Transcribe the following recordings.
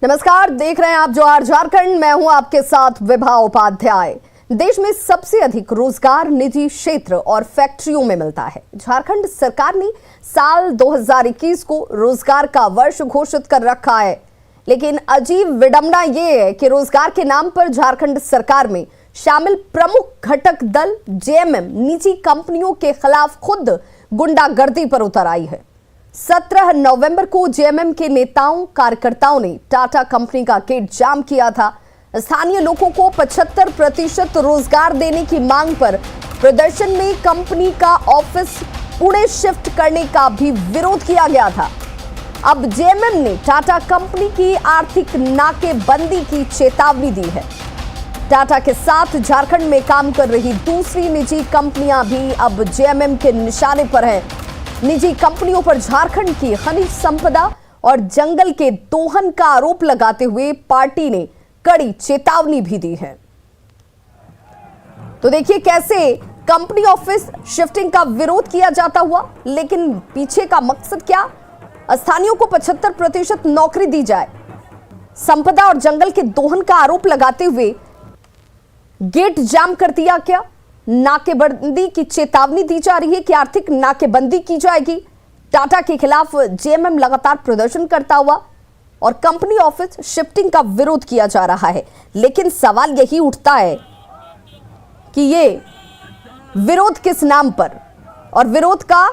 नमस्कार, देख रहे हैं आप जोहार झारखंड। मैं हूं आपके साथ विभा उपाध्याय। देश में सबसे अधिक रोजगार निजी क्षेत्र और फैक्ट्रियों में मिलता है। झारखंड सरकार ने साल 2021 को रोजगार का वर्ष घोषित कर रखा है, लेकिन अजीब विडंबना ये है कि रोजगार के नाम पर झारखंड सरकार में शामिल प्रमुख घटक दल जेएमएम निजी कंपनियों के खिलाफ खुद गुंडागर्दी पर उतर आई है। 17 नवंबर को जेएमएम के नेताओं कार्यकर्ताओं ने टाटा कंपनी का गेट जाम किया था। स्थानीय लोगों को 75% रोजगार देने की मांग पर प्रदर्शन में कंपनी का ऑफिस पुणे शिफ्ट करने का भी विरोध किया गया था। अब जेएमएम ने टाटा कंपनी की आर्थिक नाकेबंदी की चेतावनी दी है। टाटा के साथ झारखंड में काम कर रही दूसरी निजी कंपनियां भी अब जेएमएम के निशाने पर हैं। निजी कंपनियों पर झारखंड की खनिज संपदा और जंगल के दोहन का आरोप लगाते हुए पार्टी ने कड़ी चेतावनी भी दी है। तो देखिए कैसे कंपनी ऑफिस शिफ्टिंग का विरोध किया जाता हुआ, लेकिन पीछे का मकसद क्या? स्थानीयों को 75% नौकरी दी जाए, संपदा और जंगल के दोहन का आरोप लगाते हुए गेट जाम कर दिया क्या? नाकेबंदी की चेतावनी दी जा रही है कि आर्थिक नाकेबंदी की जाएगी। टाटा के खिलाफ जेएमएम लगातार प्रदर्शन करता हुआ और कंपनी ऑफिस शिफ्टिंग का विरोध किया जा रहा है। लेकिन सवाल यही उठता है कि ये विरोध किस नाम पर, और विरोध का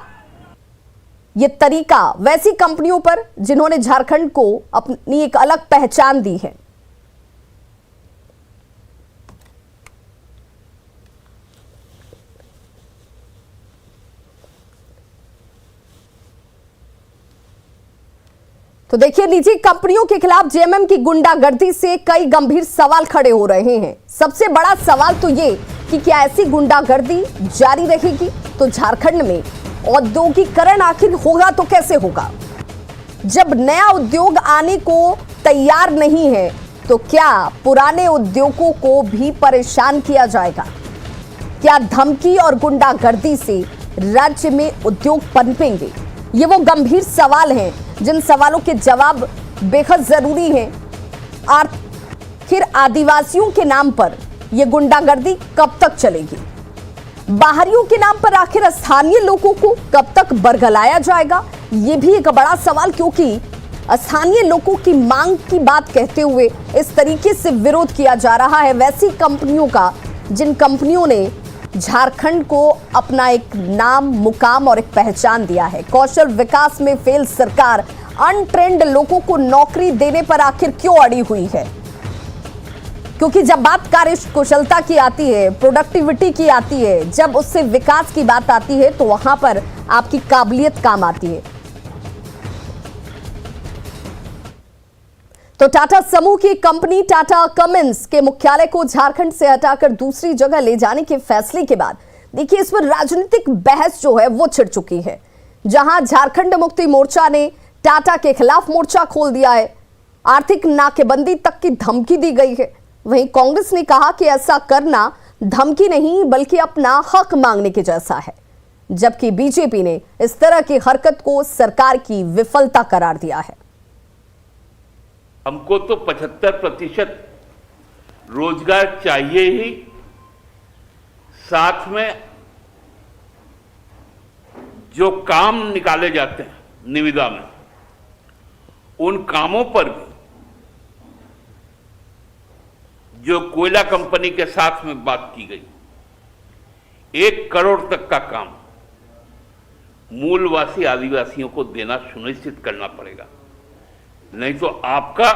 ये तरीका वैसी कंपनियों पर जिन्होंने झारखंड को अपनी एक अलग पहचान दी है। तो देखिए, निजी कंपनियों के खिलाफ जेएमएम की गुंडागर्दी से कई गंभीर सवाल खड़े हो रहे हैं। सबसे बड़ा सवाल तो ये कि क्या ऐसी गुंडागर्दी जारी रहेगी तो झारखंड में औद्योगिकरण आखिर होगा तो कैसे होगा? जब नया उद्योग आने को तैयार नहीं है तो क्या पुराने उद्योगों को भी परेशान किया जाएगा? क्या धमकी और गुंडागर्दी से राज्य में उद्योग पनपेंगे? ये वो गंभीर सवाल हैं जिन सवालों के जवाब बेहद जरूरी हैं। आखिर आदिवासियों के नाम पर यह गुंडागर्दी कब तक चलेगी? बाहरियों के नाम पर आखिर स्थानीय लोगों को कब तक बरगलाया जाएगा? यह भी एक बड़ा सवाल, क्योंकि स्थानीय लोगों की मांग की बात कहते हुए इस तरीके से विरोध किया जा रहा है वैसी कंपनियों का जिन कंपनियों ने झारखंड को अपना एक नाम, मुकाम और एक पहचान दिया है। कौशल विकास में फेल सरकार अनट्रेंड लोगों को नौकरी देने पर आखिर क्यों अड़ी हुई है? क्योंकि जब बात कार्य कुशलता की आती है, प्रोडक्टिविटी की आती है, जब उससे विकास की बात आती है तो वहां पर आपकी काबिलियत काम आती है। तो टाटा समूह की कंपनी टाटा कमिंस के मुख्यालय को झारखंड से हटाकर दूसरी जगह ले जाने के फैसले के बाद देखिए इस पर राजनीतिक बहस जो है वो छिड़ चुकी है। जहां झारखंड मुक्ति मोर्चा ने टाटा के खिलाफ मोर्चा खोल दिया है, आर्थिक नाकेबंदी तक की धमकी दी गई है। वहीं कांग्रेस ने कहा कि ऐसा करना धमकी नहीं बल्कि अपना हक मांगने के जैसा है, जबकि बीजेपी ने इस तरह की हरकत को सरकार की विफलता करार दिया है। हमको तो 75% रोजगार चाहिए ही, साथ में जो काम निकाले जाते हैं निविदा में, उन कामों पर भी जो कोयला कंपनी के साथ में बात की गई, 1 करोड़ तक का काम मूलवासी आदिवासियों को देना सुनिश्चित करना पड़ेगा, नहीं तो आपका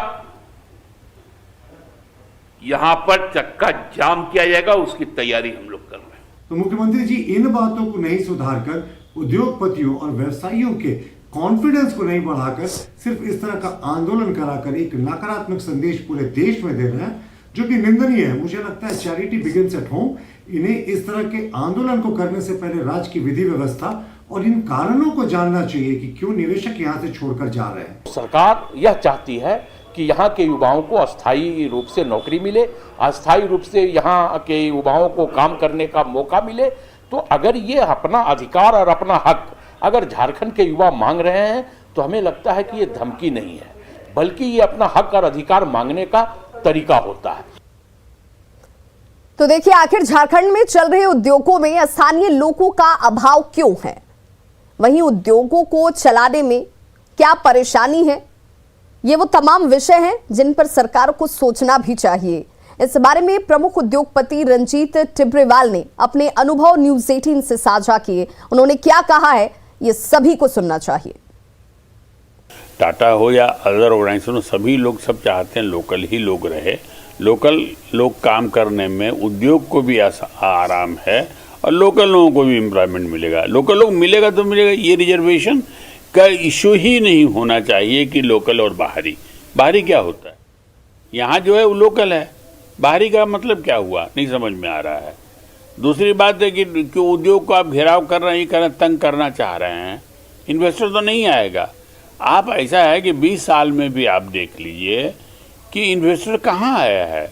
यहां पर चक्का जाम किया जाएगा। उसकी तैयारी हम लोग कर रहे हैं। तो मुख्यमंत्री जी इन बातों को नहीं सुधारकर, उद्योगपतियों और व्यवसायियों के कॉन्फिडेंस को नहीं बढ़ाकर, सिर्फ इस तरह का आंदोलन कराकर एक नकारात्मक संदेश पूरे देश में दे रहे हैं, जो कि निंदनीय है। मुझे लगता है चैरिटी बिगिंस एट होम। इन्हें इस तरह के आंदोलन को करने से पहले राज्य की विधि व्यवस्था और इन कारणों को जानना चाहिए कि क्यों निवेशक यहां से छोड़कर जा रहे हैं। सरकार यह चाहती है कि यहाँ के युवाओं को अस्थायी रूप से नौकरी मिले, अस्थायी रूप से यहाँ के युवाओं को काम करने का मौका मिले। तो अगर ये अपना अधिकार और अपना हक अगर झारखंड के युवा मांग रहे हैं तो हमें लगता है कि ये धमकी नहीं है। बल्कि ये अपना हक और अधिकार मांगने का तरीका होता है। तो देखिए, आखिर झारखंड में चल रहे उद्योगों में स्थानीय लोगों का अभाव क्यों है, वहीं उद्योगों को चलाने में क्या परेशानी है, ये वो तमाम विषय हैं जिन पर सरकार को सोचना भी चाहिए। इस बारे में प्रमुख उद्योगपति रंजीत टिब्रेवाल ने अपने अनुभव न्यूज़ 18 से साझा किए। उन्होंने क्या कहा है, ये सभी को सुनना चाहिए। टाटा हो या अदर ऑर्गेनाइजेशन, सभी लोग सब चाहते हैं लोकल ही लोग रहे, लोकल लोग काम करने में उद्योग को भी आराम है और लोकल लोगों को भी एम्प्लॉयमेंट मिलेगा। लोकल लोग मिलेगा तो मिलेगा, ये रिजर्वेशन का इशू ही नहीं होना चाहिए कि लोकल और बाहरी। बाहरी क्या होता है? यहाँ जो है वो लोकल है, बाहरी का मतलब क्या हुआ, नहीं समझ में आ रहा है। दूसरी बात है कि उद्योग को आप घेराव कर रहे हैं, तंग करना चाह रहे हैं, इन्वेस्टर तो नहीं आएगा। आप ऐसा है कि 20 साल में भी आप देख लीजिए कि इन्वेस्टर कहाँ आया है।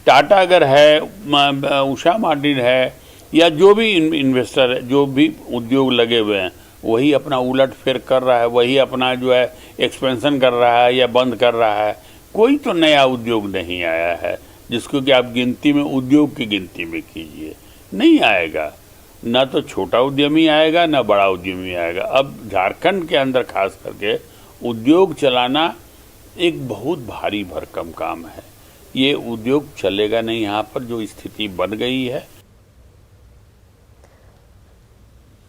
टाटा अगर है, उषा मार्टिन है, या जो भी इन्वेस्टर है, जो भी उद्योग लगे हुए हैं, वही अपना उलट फेर कर रहा है, वही अपना जो है एक्सपेंशन कर रहा है या बंद कर रहा है। कोई तो नया उद्योग नहीं आया है जिसको कि आप गिनती में, उद्योग की गिनती में कीजिए, नहीं आएगा। ना तो छोटा उद्यमी आएगा, ना बड़ा उद्यमी आएगा। अब झारखंड के अंदर खास करके उद्योग चलाना एक बहुत भारी भरकम काम है। ये उद्योग चलेगा नहीं यहाँ पर, जो स्थिति बन गई है।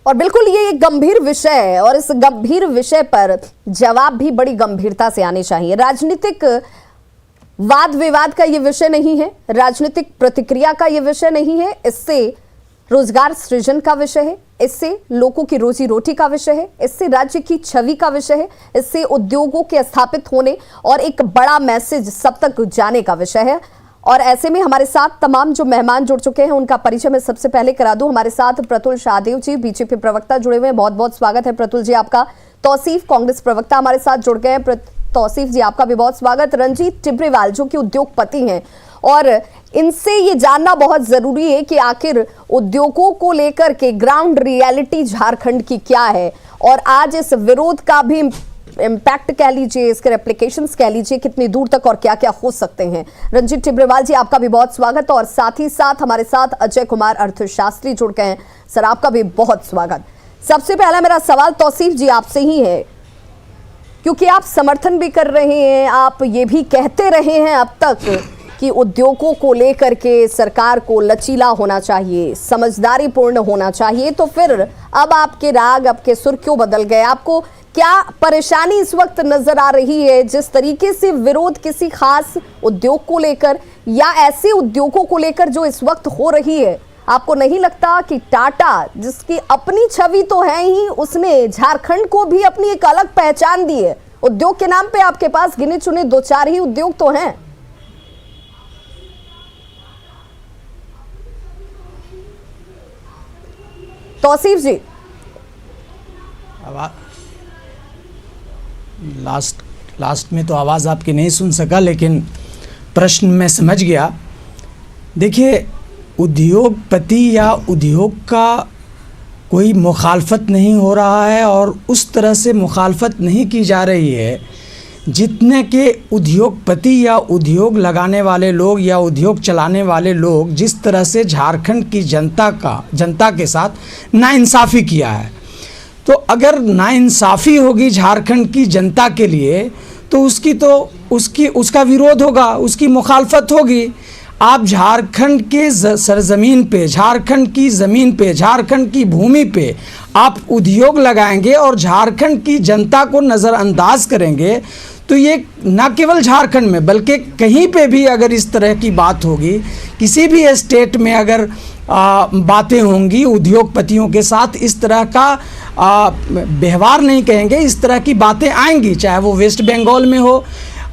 और बिल्कुल ये एक गंभीर विषय है और इस गंभीर विषय पर जवाब भी बड़ी गंभीरता से आने चाहिए। राजनीतिक वाद विवाद का ये विषय नहीं है, राजनीतिक प्रतिक्रिया का ये विषय नहीं है, इससे रोजगार सृजन का विषय है, इससे लोगों की रोजी रोटी का विषय है, इससे राज्य की छवि का विषय है, इससे उद्योगों के स्थापित होने और एक बड़ा मैसेज सब तक जाने का विषय है। और ऐसे में हमारे साथ तमाम जो मेहमान जुड़ चुके हैं उनका परिचय मैं सबसे पहले करा दूं। हमारे साथ प्रतुल शाहदेव जी, बीजेपी प्रवक्ता, जुड़े हुए हैं। बहुत बहुत स्वागत है प्रतुल जी आपका। तौसीफ, कांग्रेस प्रवक्ता, हमारे साथ जुड़ गए हैं। तौसीफ जी, आपका भी बहुत स्वागत। रंजीत टिब्रेवाल, जो कि उद्योगपति हैं, और इनसे ये जानना बहुत जरूरी है कि आखिर उद्योगों को लेकर के ग्राउंड रियलिटी झारखंड की क्या है, और आज इस विरोध का भी इम्पैक्ट कह लीजिए, इसके रेप्लिकेशंस कह लीजिए, कितनी दूर तक और क्या क्या हो सकते हैं। रंजीत टिब्रेवाल जी, आपका भी बहुत स्वागत। और साथ ही साथ हमारे साथ अजय कुमार अर्थशास्त्री जुड़ गए हैं। सर, आपका भी बहुत स्वागत। सबसे पहला मेरा सवाल तौसीफ जी आपसे ही है, क्योंकि आप समर्थन भी कर रहे हैं, आप ये भी कहते रहे हैं अब तक कि उद्योगों को लेकर के सरकार को लचीला होना चाहिए, समझदारी पूर्ण होना चाहिए, तो फिर अब आपके राग, आपके सुर क्यों बदल गए? आपको क्या परेशानी इस वक्त नजर आ रही है? जिस तरीके से विरोध किसी खास उद्योग को लेकर या ऐसे उद्योगों को लेकर जो इस वक्त हो रही है, आपको नहीं लगता कि टाटा, जिसकी अपनी छवि तो है ही, उसने झारखंड को भी अपनी एक अलग पहचान दी है? उद्योग के नाम पे आपके पास गिने चुने 2-4 ही उद्योग तो हैं। तौसीफ जी, लास्ट में तो आवाज़ आपकी नहीं सुन सका, लेकिन प्रश्न मैं समझ गया। देखिए, उद्योगपति या उद्योग का कोई मुखालफत नहीं हो रहा है और उस तरह से मुखालफत नहीं की जा रही है जितने के उद्योगपति या उद्योग लगाने वाले लोग या उद्योग चलाने वाले लोग जिस तरह से झारखंड की जनता के साथ नाइंसाफ़ी किया है। तो अगर नाइंसाफ़ी होगी झारखंड की जनता के लिए तो उसका विरोध होगा, उसकी मुखालफत होगी। आप झारखंड के सरजमीन पे, झारखंड की ज़मीन पे, झारखंड की भूमि पे आप उद्योग लगाएंगे और झारखंड की जनता को नज़रअंदाज करेंगे, तो ये न केवल झारखंड में बल्कि कहीं पे भी अगर इस तरह की बात होगी, किसी भी स्टेट में अगर बातें होंगी उद्योगपतियों के साथ, इस तरह का व्यवहार नहीं कहेंगे, इस तरह की बातें आएंगी, चाहे वो वेस्ट बंगाल में हो,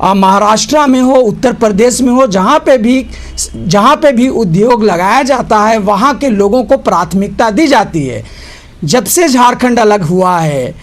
महाराष्ट्र में हो, उत्तर प्रदेश में हो, जहाँ पे भी उद्योग लगाया जाता है वहाँ के लोगों को प्राथमिकता दी जाती है। जब से झारखंड अलग हुआ है,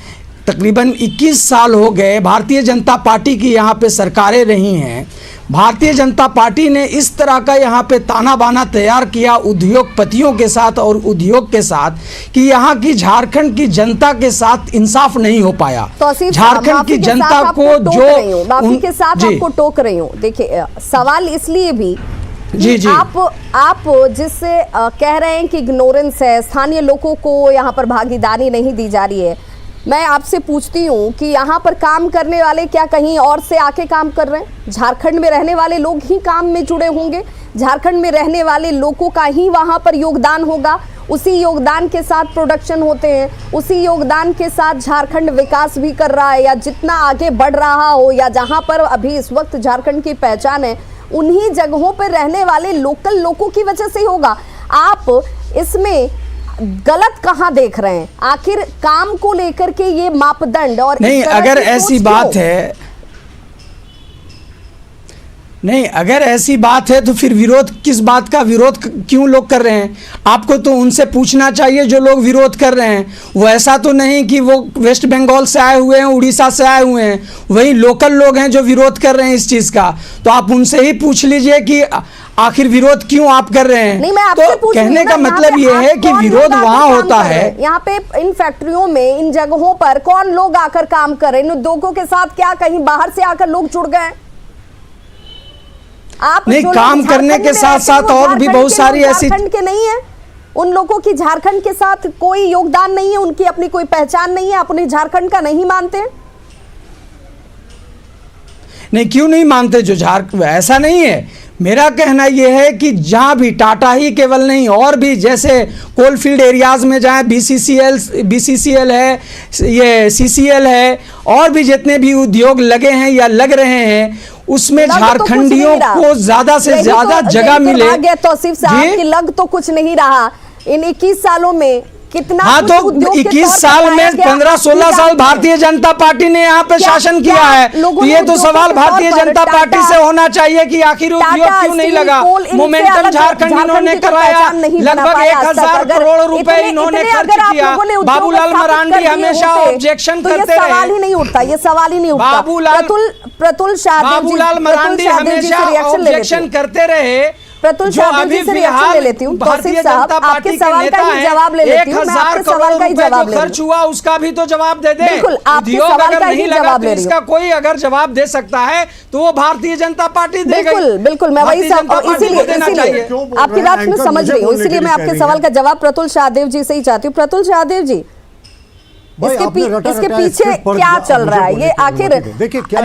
तकरीबन 21 साल हो गए भारतीय जनता पार्टी की यहाँ पे सरकारें रही हैं। भारतीय जनता पार्टी ने इस तरह का यहाँ पे ताना बाना तैयार किया उद्योगपतियों के साथ और उद्योग के साथ कि यहाँ की झारखंड की जनता के साथ इंसाफ नहीं हो पाया। झारखंड की जनता को जो माफी के साथ आपको टोक रही हूँ, देखिए सवाल इसलिए भी जी जी आप जिससे कह रहे हैं कि इग्नोरेंस है, स्थानीय लोगों को यहाँ पर भागीदारी नहीं दी जा रही है। मैं आपसे पूछती हूँ कि यहाँ पर काम करने वाले क्या कहीं और से आके काम कर रहे हैं? झारखंड में रहने वाले लोग ही काम में जुड़े होंगे, झारखंड में रहने वाले लोगों का ही वहाँ पर योगदान होगा, उसी योगदान के साथ प्रोडक्शन होते हैं, उसी योगदान के साथ झारखंड विकास भी कर रहा है या जितना आगे बढ़ रहा हो या जहाँ पर अभी इस वक्त झारखंड की पहचान है, उन्हीं जगहों पर रहने वाले लोकल लोगों की वजह से होगा। आप इसमें गलत कहां देख रहे हैं? आखिर काम को लेकर के ये मापदंड और नहीं, अगर ऐसी बात है, नहीं अगर ऐसी बात है तो फिर विरोध किस बात का विरोध क्यों लोग कर रहे हैं? आपको तो उनसे पूछना चाहिए जो लोग विरोध कर रहे हैं। वो ऐसा तो नहीं कि वो वेस्ट बंगाल से आए हुए हैं, उड़ीसा से आए हुए हैं, वही लोकल लोग हैं जो विरोध कर रहे हैं इस चीज का। तो आप उनसे ही पूछ लीजिए कि आखिर विरोध क्यों आप कर रहे हैं। नहीं, मैं आपसे तो कहने का मतलब ये है कि विरोध वहां होता है। यहाँ पे इन फैक्ट्रियों में, इन जगहों पर कौन लोग आकर काम कर रहे हैं? इन उद्योगों के साथ क्या कहीं बाहर से आकर लोग जुड़ गए? आप नहीं, काम करने के साथ साथ और भी बहुत सारी ऐसी झारखंड के नहीं है, उन लोगों की झारखंड के साथ कोई योगदान नहीं है, उनकी अपनी कोई पहचान नहीं है, आप उन्हें झारखंड का नहीं मानते? नहीं, क्यों नहीं मानते? जो झारखंड, ऐसा नहीं है। मेरा कहना यह है कि जहाँ भी टाटा ही केवल नहीं, और भी जैसे कोलफील्ड एरियाज में जहाँ बीसीसीएल है, ये सीसीएल है, और भी जितने भी उद्योग लगे हैं या लग रहे हैं, उसमें झारखंडियों को ज्यादा से ज्यादा जगह मिले। तौसीफ साहब की लग तो कुछ नहीं रहा इन 21 सालों में। कितना? हाँ, तो 21 साल में 15-16 साल भारतीय जनता पार्टी ने यहाँ पे शासन किया है। तो ये तो सवाल भारतीय जनता पार्टी से होना चाहिए कि आखिर उद्योग क्यों नहीं लगा। मोमेंटम झारखंड इन्होंने कराया, लगभग 1000 करोड़ रुपए इन्होंने खर्च किया। बाबूलाल मरांडी हमेशा ऑब्जेक्शन करते रहे। सवाल ही नहीं उठता, ये सवाल ही नहीं उठता। बाबूलाल मरांडी हमेशा ऑब्जेक्शन करते रहे। प्रतुल शाहदेव जी से रिएक्शन ले लेती हूं। तौसीफ साहब, आपके सवाल का ही जवाब ले लेती हूं। मैं आपके सवाल का ही जवाब ले रही हूं। खर्च हुआ उसका भी तो जवाब दे दे। बिल्कुल, आपके सवाल का ही जवाब ले रही हूं। इसका कोई अगर जवाब दे सकता है तो वो भारतीय जनता पार्टी देगी। बिल्कुल बिल्कुल, मैं वही इसीलिए आपकी बात में समझ रही हूँ, इसीलिए मैं आपके सवाल का जवाब प्रतुल शाहदेव जी से ही चाहती हूँ। प्रतुल शाहदेव जी, इसके पीछे क्या चल रहा है? ये आखिर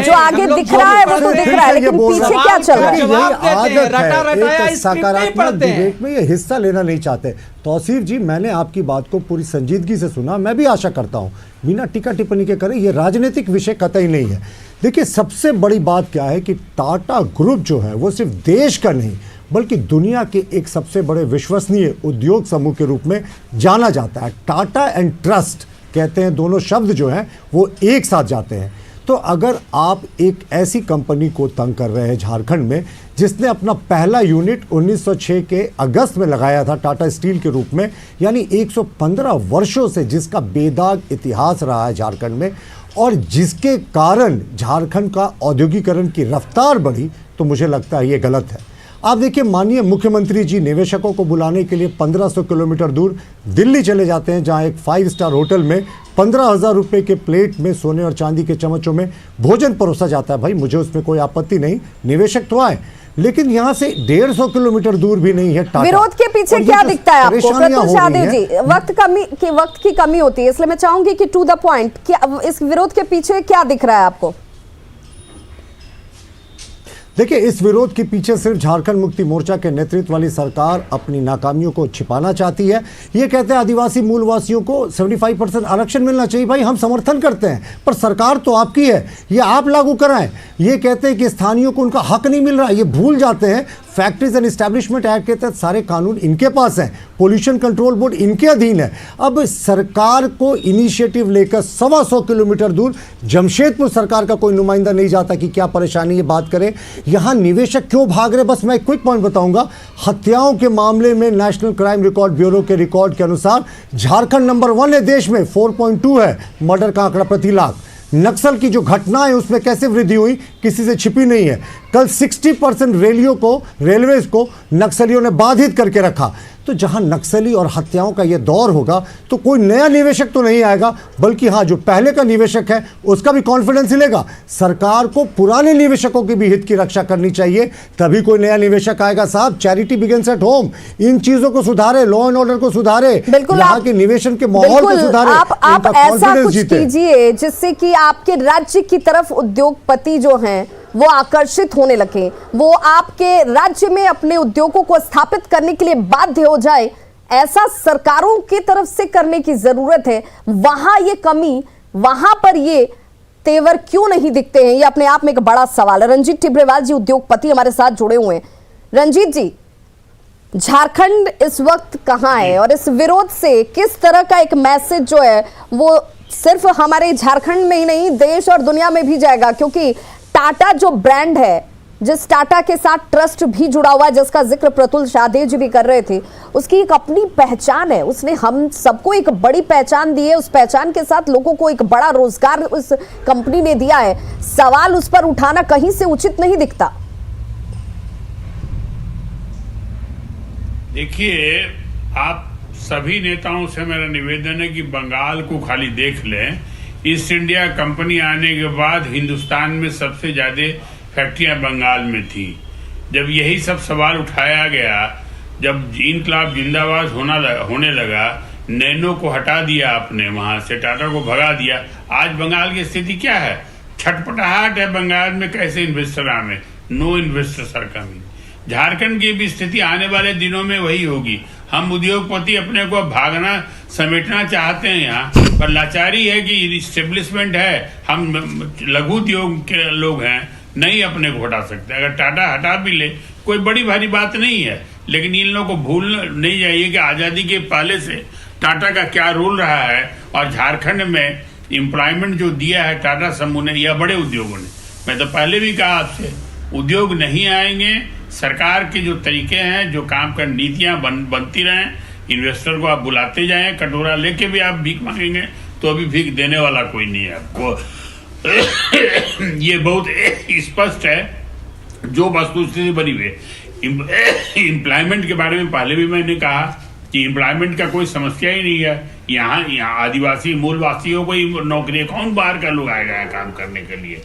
जो आगे दिख रहा है वो तो दिख रहा है, लेकिन पीछे क्या चल रहा है? सकारात्मक डिबेट में ये हिस्सा लेना नहीं चाहते। तौसीफ जी, मैंने आपकी बात को पूरी संजीदगी से सुना। मैं भी आशा करता हूँ बिना टीका टिप्पणी के करें, ये राजनीतिक विषय कतई नहीं है। देखिए, सबसे बड़ी बात क्या है कि टाटा ग्रुप जो है वो सिर्फ देश का नहीं बल्कि दुनिया के एक सबसे बड़े विश्वसनीय उद्योग समूह के रूप में जाना जाता है। टाटा एंड ट्रस्ट कहते हैं, दोनों शब्द जो हैं वो एक साथ जाते हैं। तो अगर आप एक ऐसी कंपनी को तंग कर रहे हैं झारखंड में, जिसने अपना पहला यूनिट 1906 के अगस्त में लगाया था टाटा स्टील के रूप में, यानी 115 वर्षों से जिसका बेदाग इतिहास रहा है झारखंड में, और जिसके कारण झारखंड का औद्योगिकरण की रफ्तार बढ़ी, तो मुझे लगता है ये गलत है। आप देखिए, माननीय मुख्यमंत्री जी निवेशकों को बुलाने के लिए 1500 किलोमीटर दूर दिल्ली चले जाते हैं, जहां एक 5 स्टार होटल में 15,000 रुपये के प्लेट में सोने और चांदी के चम्मचों में भोजन परोसा जाता है। भाई, मुझे उसमें कोई आपत्ति नहीं, निवेशक तो आए, लेकिन यहाँ से 150 किलोमीटर दूर भी नहीं है टाटा। विरोध के पीछे क्या दिखता है आपको प्रतुल शाहदेव जी? वक्त की कमी होती है, इसलिए मैं चाहूंगी कि टू द पॉइंट, क्या इस विरोध के पीछे क्या दिख रहा है आपको? देखिए, इस विरोध के पीछे सिर्फ झारखंड मुक्ति मोर्चा के नेतृत्व वाली सरकार अपनी नाकामियों को छिपाना चाहती है। ये कहते हैं आदिवासी मूलवासियों को 75% आरक्षण मिलना चाहिए। भाई, हम समर्थन करते हैं, पर सरकार तो आपकी है, ये आप लागू कराएं। ये कहते हैं कि स्थानीयों को उनका हक नहीं मिल रहा है। ये भूल जाते हैं फैक्ट्रीज एंड एस्टैब्लिशमेंट एक्ट के तहत सारे कानून इनके पास हैं, पोल्यूशन कंट्रोल बोर्ड इनके अधीन है। अब सरकार को इनिशिएटिव लेकर 125 किलोमीटर दूर जमशेदपुर सरकार का कोई नुमाइंदा नहीं जाता कि क्या परेशानी है, बात करें यहां निवेशक क्यों भाग रहे। बस मैं एक क्विक पॉइंट बताऊंगा, हत्याओं के मामले में नेशनल क्राइम रिकॉर्ड ब्यूरो के रिकॉर्ड के अनुसार झारखंड नंबर 1 है देश में, 4.2 है मर्डर का आंकड़ा प्रति लाख। नक्सल की जो घटना है उसमें कैसे वृद्धि हुई किसी से छिपी नहीं है। कल 60% रेलवेज को नक्सलियों ने बाधित करके रखा। तो जहां नक्सली और हत्याओं का यह दौर होगा तो कोई नया निवेशक तो नहीं आएगा, बल्कि हाँ जो पहले का निवेशक है उसका भी कॉन्फिडेंस हिलेगा। सरकार को पुराने निवेशकों के भी हित की रक्षा करनी चाहिए, तभी कोई नया निवेशक आएगा। साहब, चैरिटी बिगिंस एट होम। इन चीजों को सुधारे, लॉ एंड ऑर्डर को सुधारे, यहाँ के निवेशन के माहौल को सुधारे, आप ऐसा कुछ कीजिए जिससे कि आपके राज्य की तरफ उद्योगपति जो हैं वो आकर्षित होने लगे, वो आपके राज्य में अपने उद्योगों को स्थापित करने के लिए बाध्य हो जाए। ऐसा सरकारों की तरफ से करने की जरूरत है। वहां ये कमी, वहां पर ये तेवर क्यों नहीं दिखते हैं, ये अपने आप में एक बड़ा सवाल है। रंजीत टिब्रेवाल जी उद्योगपति हमारे साथ जुड़े हुए हैं। रंजीत जी, झारखंड इस वक्त कहां है और इस विरोध से किस तरह का एक मैसेज जो है वो सिर्फ हमारे झारखंड में ही नहीं देश और दुनिया में भी जाएगा, क्योंकि टाटा जो ब्रांड है, जिस टाटा के साथ ट्रस्ट भी जुड़ा हुआ है, जिसका जिक्र प्रतुल शाहदेव जी भी कर रहे थे, उसकी एक अपनी पहचान है। उसने हम सबको एक बड़ी पहचान दी है। उस पहचान के साथ लोगों को एक बड़ा रोजगार उस कंपनी ने दिया है। सवाल उस पर उठाना कहीं से उचित नहीं दिखता। देखिए, आप सभी नेताओं से मेरा निवेदन है कि बंगाल को खाली देख लें। ईस्ट इंडिया कंपनी आने के बाद हिंदुस्तान में सबसे ज्यादा फैक्ट्रियां बंगाल में थी। जब यही सब सवाल उठाया गया, जब इनकलाब जिंदाबाद होने लगा, नैनो को हटा दिया आपने, वहां से टाटा को भगा दिया। आज बंगाल की स्थिति क्या है? छटपटाहट है बंगाल में, कैसे इन्वेस्टर आवे, no investors are coming. Jharkhand की भी स्थिति आने वाले दिनों में वही होगी। हम उद्योगपति अपने को भागना समेटना चाहते हैं यहाँ, पर लाचारी है कि इस्टेब्लिशमेंट है, हम लघु उद्योग के लोग हैं, नहीं अपने को हटा सकते। अगर टाटा हटा भी ले कोई बड़ी भारी बात नहीं है, लेकिन इन लोगों को भूल नहीं जाइए कि आज़ादी के पहले से टाटा का क्या रोल रहा है और झारखंड में एम्प्लॉयमेंट जो दिया है टाटा समूह ने या बड़े उद्योगों ने। मैं तो पहले भी कहा आपसे, उद्योग नहीं आएंगे, सरकार के जो तरीके हैं, जो काम कर नीतियां बनती रहें, इन्वेस्टर को आप बुलाते जाएं, कटोरा लेके भी आप भीख मांगेंगे तो अभी भीख देने वाला कोई नहीं है आपको। ये बहुत स्पष्ट है जो वस्तुस्थिति बनी हुई है। एम्प्लॉयमेंट के बारे में पहले भी मैंने कहा कि एम्प्लॉयमेंट का कोई समस्या ही नहीं है। यहाँ आदिवासी मूलवासियों को ही नौकरी, कौन बाहर का लोग आएगा है काम करने के लिए।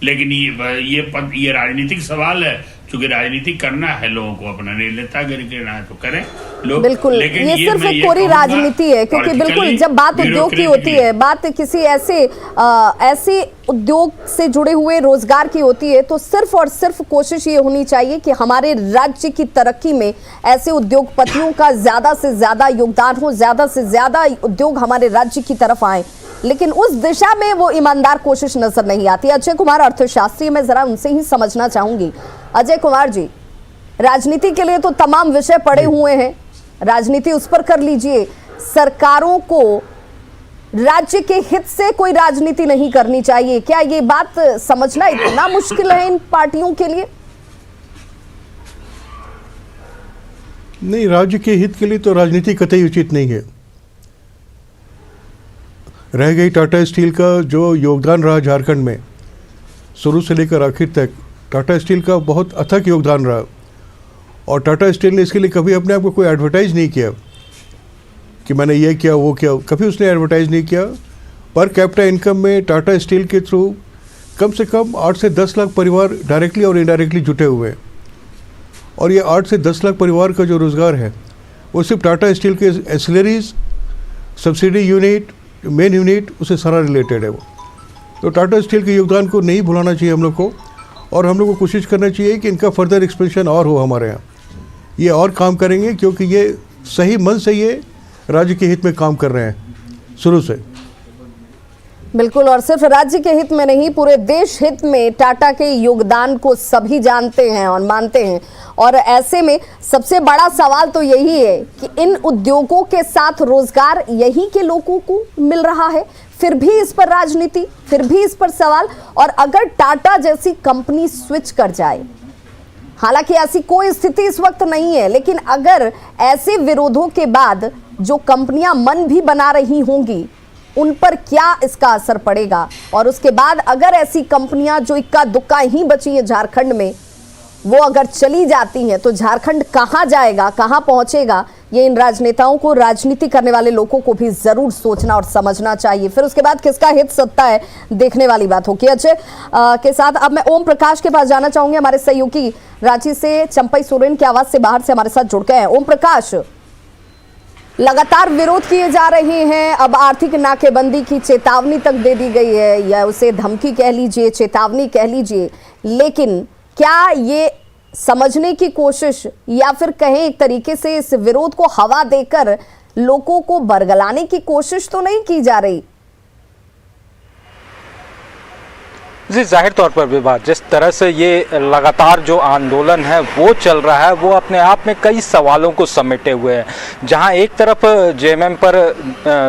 लेकिन ये राजनीतिक सवाल है, क्योंकि राजनीति करना है लोगों को, अपना नेतागिरी करना है तो करें लोग। बिल्कुल, लेकिन ये सिर्फ एक कोरी राजनीति है, क्योंकि बिल्कुल जब बात उद्योग की होती है, बात किसी ऐसे उद्योग से जुड़े हुए रोजगार की होती है, तो सिर्फ और सिर्फ कोशिश ये होनी चाहिए कि हमारे राज्य की तरक्की में ऐसे उद्योगपतियों का ज्यादा से ज्यादा योगदान हो, ज्यादा से ज्यादा उद्योग हमारे राज्य की तरफ आए। लेकिन उस दिशा में वो ईमानदार कोशिश नजर नहीं आती। अजय कुमार अर्थशास्त्री, मैं जरा उनसे ही समझना चाहूंगी। अजय कुमार जी, राजनीति के लिए तो तमाम विषय पड़े हुए हैं, राजनीति उस पर कर लीजिए। सरकारों को राज्य के हित से कोई राजनीति नहीं करनी चाहिए, क्या ये बात समझना इतना मुश्किल है इन पार्टियों के लिए? नहीं, राज्य के हित के लिए तो राजनीति कतई उचित नहीं है। रह गई टाटा स्टील का जो योगदान रहा झारखंड में, शुरू से लेकर आखिर तक टाटा स्टील का बहुत अथक योगदान रहा, और टाटा स्टील ने इसके लिए कभी अपने आप को कोई एडवर्टाइज नहीं किया कि मैंने ये किया वो किया, कभी उसने एडवर्टाइज नहीं किया। पर कैपिटा इनकम में टाटा स्टील के थ्रू कम से कम 8 से 10 लाख परिवार डायरेक्टली और इनडायरेक्टली जुटे हुए हैं, और ये 8 से 10 लाख परिवार का जो रोज़गार है वो सिर्फ टाटा स्टील के ancillaries, subsidy unit, main unit, उससे सारा रिलेटेड है वो। तो टाटा स्टील के योगदान को नहीं भुलाना चाहिए हम लोग को, और हम लोग को कोशिश करना चाहिए कि इनका फर्दर एक्सपेंशन और हो हमारे यहाँ। ये और काम करेंगे क्योंकि ये सही मन से ये राज्य के हित में काम कर रहे हैं शुरू से। बिल्कुल, और सिर्फ राज्य के हित में नहीं, पूरे देश हित में टाटा के योगदान को सभी जानते हैं और मानते हैं। और ऐसे में सबसे बड़ा सवाल तो यही है कि इन उद्योगों के साथ रोजगार यही के लोगों को मिल रहा है, फिर भी इस पर राजनीति, फिर भी इस पर सवाल। और अगर टाटा जैसी कंपनी स्विच कर जाए, हालांकि ऐसी कोई स्थिति इस वक्त नहीं है, लेकिन अगर ऐसे विरोधों के बाद जो कंपनियां मन भी बना रही होंगी उन पर क्या इसका असर पड़ेगा, और उसके बाद अगर ऐसी कंपनियां जो इक्का दुक्का ही बची हैं झारखंड में वो अगर चली जाती हैं तो झारखंड कहां जाएगा, कहां पहुंचेगा, ये इन राजनेताओं को, राजनीति करने वाले लोगों को भी जरूर सोचना और समझना चाहिए। फिर उसके बाद किसका हित सत्ता है, देखने वाली बात होगी। अजय के साथ अब मैं ओम प्रकाश के पास जाना चाहूंगी, हमारे सहयोगी रांची से चंपई सोरेन की आवाज से बाहर से हमारे साथ जुड़ गए हैं। ओम प्रकाश, लगातार विरोध किए जा रहे हैं, अब आर्थिक नाकेबंदी की चेतावनी तक दे दी गई है, या उसे धमकी कह लीजिए, चेतावनी कह लीजिए, लेकिन क्या ये समझने की कोशिश या फिर कहें एक तरीके से इस विरोध को हवा देकर लोगों को बरगलाने की कोशिश तो नहीं की जा रही? जी, जाहिर तौर पर विवाद जिस तरह से ये लगातार जो आंदोलन है वो चल रहा है वो अपने आप में कई सवालों को समेटे हुए है। जहां एक तरफ जेएमएम पर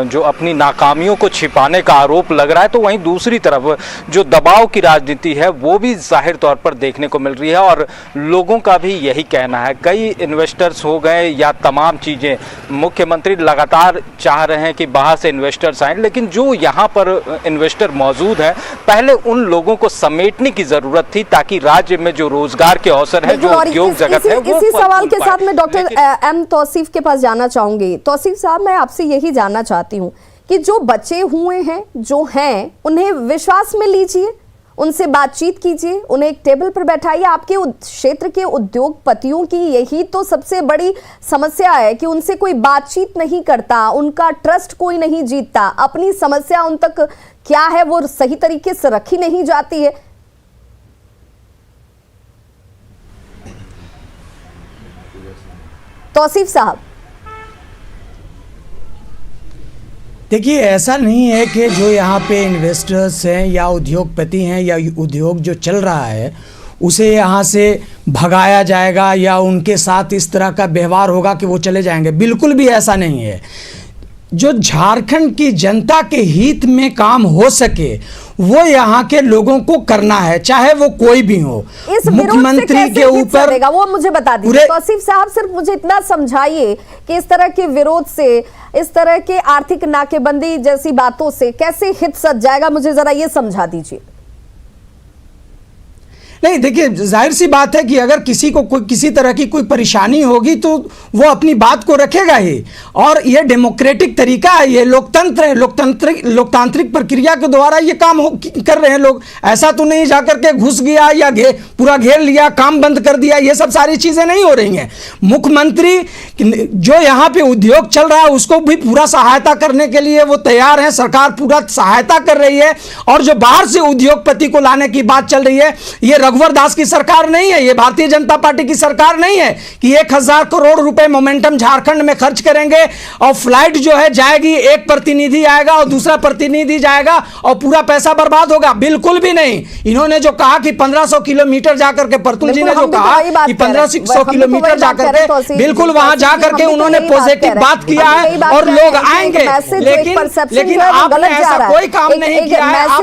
जो अपनी नाकामियों को छिपाने का आरोप लग रहा है, तो वहीं दूसरी तरफ जो दबाव की राजनीति है वो भी जाहिर तौर पर देखने को मिल रही है। और लोगों का भी यही कहना है, कई इन्वेस्टर्स हो गए या तमाम चीज़ें, मुख्यमंत्री लगातार चाह रहे हैं कि बाहर से इन्वेस्टर्स आएँ, लेकिन जो यहाँ पर इन्वेस्टर मौजूद हैं पहले उन लोगों को समेटने की जरूरत थी ताकि राज्य में जो रोजगार के अवसर है, जो उद्योग जगत है, वो इसी सवाल के साथ मैं डॉक्टर एम तौसीफ के पास जाना चाहूंगी। तौसीफ साहब, मैं आपसे यही जानना चाहती हूँ कि जो बचे हुए हैं, जो हैं, उन्हें विश्वास में लीजिए, उनसे बातचीत कीजिए, उन्हें एक टेबल पर बैठाइए। आपके क्षेत्र के उद्योगपतियों की यही तो सबसे बड़ी समस्या है कि उनसे कोई बातचीत नहीं करता, उनका ट्रस्ट कोई नहीं जीतता, अपनी समस्या उन तक क्या है वो सही तरीके से रखी नहीं जाती है। तौसीफ साहब, देखिए, ऐसा नहीं है कि जो यहाँ पे इन्वेस्टर्स हैं या उद्योगपति हैं या उद्योग जो चल रहा है उसे यहाँ से भगाया जाएगा या उनके साथ इस तरह का व्यवहार होगा कि वो चले जाएंगे। बिल्कुल भी ऐसा नहीं है। जो झारखंड की जनता के हित में काम हो सके वो यहाँ के लोगों को करना है, चाहे वो कोई भी हो। इस मुख्यमंत्री के ऊपर वो मुझे बता दीजिए तौसीफ साहब, सिर्फ मुझे इतना समझाइए कि इस तरह के विरोध से, इस तरह के आर्थिक नाकेबंदी जैसी बातों से कैसे हित सज जाएगा, मुझे जरा ये समझा दीजिए। नहीं, देखिए, जाहिर सी बात है कि अगर किसी को कोई किसी तरह की कोई परेशानी होगी तो वो अपनी बात को रखेगा ही, और ये डेमोक्रेटिक तरीका है, ये लोकतंत्र है, लोकतांत्रिक प्रक्रिया के द्वारा ये काम कर रहे हैं लोग। ऐसा तो नहीं जाकर के घुस गया या पूरा घेर लिया, काम बंद कर दिया, ये सब सारी चीज़ें नहीं हो रही हैं। मुख्यमंत्री जो यहाँ पे उद्योग चल रहा है उसको भी पूरा सहायता करने के लिए वो तैयार हैं, सरकार पूरा सहायता कर रही है। और जो बाहर से उद्योगपति को लाने की बात चल रही है, ये रघुवर दास की सरकार नहीं है, ये भारतीय जनता पार्टी की सरकार नहीं है कि 1000 करोड़ रुपए मोमेंटम झारखंड में खर्च करेंगे और फ्लाइट जो है जाएगी, एक प्रतिनिधि आएगा और दूसरा प्रतिनिधि जाएगा और पूरा पैसा बर्बाद होगा। बिल्कुल भी नहीं। इन्होंने जो कहा कि 1500 किलोमीटर जाकर के, प्रतुल जी ने जो कहा कि 1500 किलोमीटर जाकर के, बिल्कुल वहां जाकर के उन्होंने पॉजिटिव बात किया है और लोग आएंगे, लेकिन आपने ऐसा कोई काम नहीं किया है।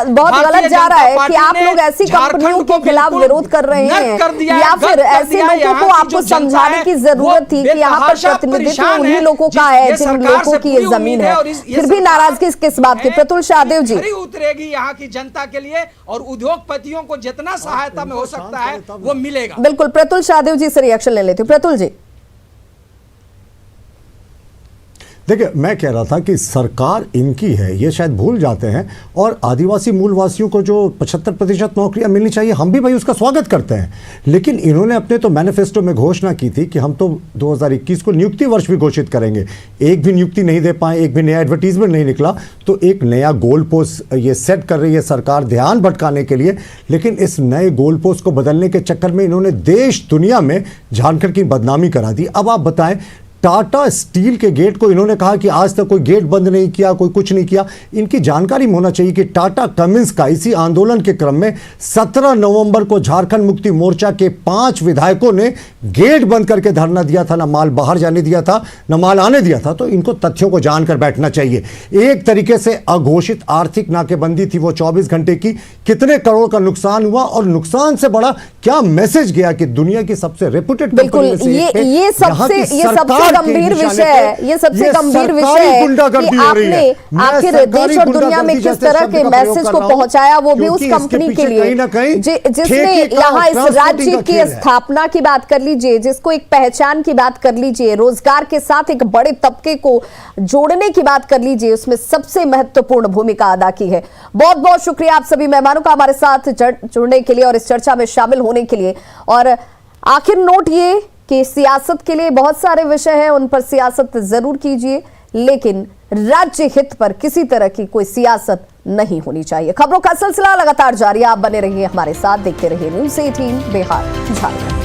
बहुत गलत जा रहा है कि आप लोग ऐसी कंपनियों के खिलाफ विरोध कर रहे हैं, या फिर ऐसे लोगों को आपको समझाने की जरूरत थी कि यहाँ पर प्रतिनिधित्व उन्हीं लोगों का है जिन लोगों की ये जमीन है, फिर भी नाराजगी किस बात की? प्रतुल शाहदेव जी, उतरेगी यहाँ की जनता के लिए और उद्योगपतियों को जितना सहायता में हो सकता है वो मिलेगा। बिल्कुल, प्रतुल शाहदेव जी से रिएक्शन ले लेती हूँ। प्रतुल जी, देखिए, मैं कह रहा था कि सरकार इनकी है, ये शायद भूल जाते हैं, और आदिवासी मूलवासियों को जो 75% नौकरियां मिलनी चाहिए, हम भी भाई उसका स्वागत करते हैं। लेकिन इन्होंने अपने तो मैनिफेस्टो में घोषणा की थी कि हम तो 2021 को नियुक्ति वर्ष भी घोषित करेंगे, एक भी नियुक्ति नहीं दे पाए, एक भी नया एडवर्टीजमेंट नहीं निकला। तो एक नया गोल पोस्ट ये सेट कर रही है सरकार ध्यान भटकाने के लिए, लेकिन इस नए गोल पोस्ट को बदलने के चक्कर में इन्होंने देश दुनिया में झारखंड की बदनामी करा दी। अब आप बताएं, टाटा स्टील के गेट को इन्होंने कहा कि आज तक कोई गेट बंद नहीं किया, कोई कुछ नहीं किया। इनकी जानकारी में होना चाहिए कि टाटा कमिंस का इसी आंदोलन के क्रम में 17 नवंबर को झारखंड मुक्ति मोर्चा के 5 विधायकों ने गेट बंद करके धरना दिया था, ना माल बाहर जाने दिया था, ना माल आने दिया था। तो इनको तथ्यों को जानकर बैठना चाहिए। एक तरीके से अघोषित आर्थिक नाकेबंदी थी वो 24 घंटे की, कितने करोड़ का नुकसान हुआ और नुकसान से बड़ा क्या मैसेज गया कि दुनिया की सबसे रेपुटेड बिल्कुल, ये सबसे गंभीर विषय है, ये सबसे गंभीर विषय है कि आपने आखिर देश और दुनिया में किस तरह के मैसेज को पहुंचाया, वो भी उस कंपनी के लिए जिसने यहाँ इस राज्य की स्थापना की बात कर लीजिए, जिसको एक पहचान की बात कर लीजिए, रोजगार के साथ एक बड़े तबके को जोड़ने की बात कर लीजिए, उसमें सबसे महत्वपूर्ण भूमिका अदा की है। बहुत बहुत शुक्रिया आप सभी मेहमानों का हमारे साथ जुड़ने के लिए और इस चर्चा में शामिल होने के लिए। और आखिर नोट ये कि सियासत के लिए बहुत सारे विषय हैं, उन पर सियासत जरूर कीजिए, लेकिन राज्य हित पर किसी तरह की कोई सियासत नहीं होनी चाहिए। खबरों का सिलसिला लगातार जारी है, आप बने रहिए हमारे साथ, देखते रहिए News 18 बिहार झारखंड।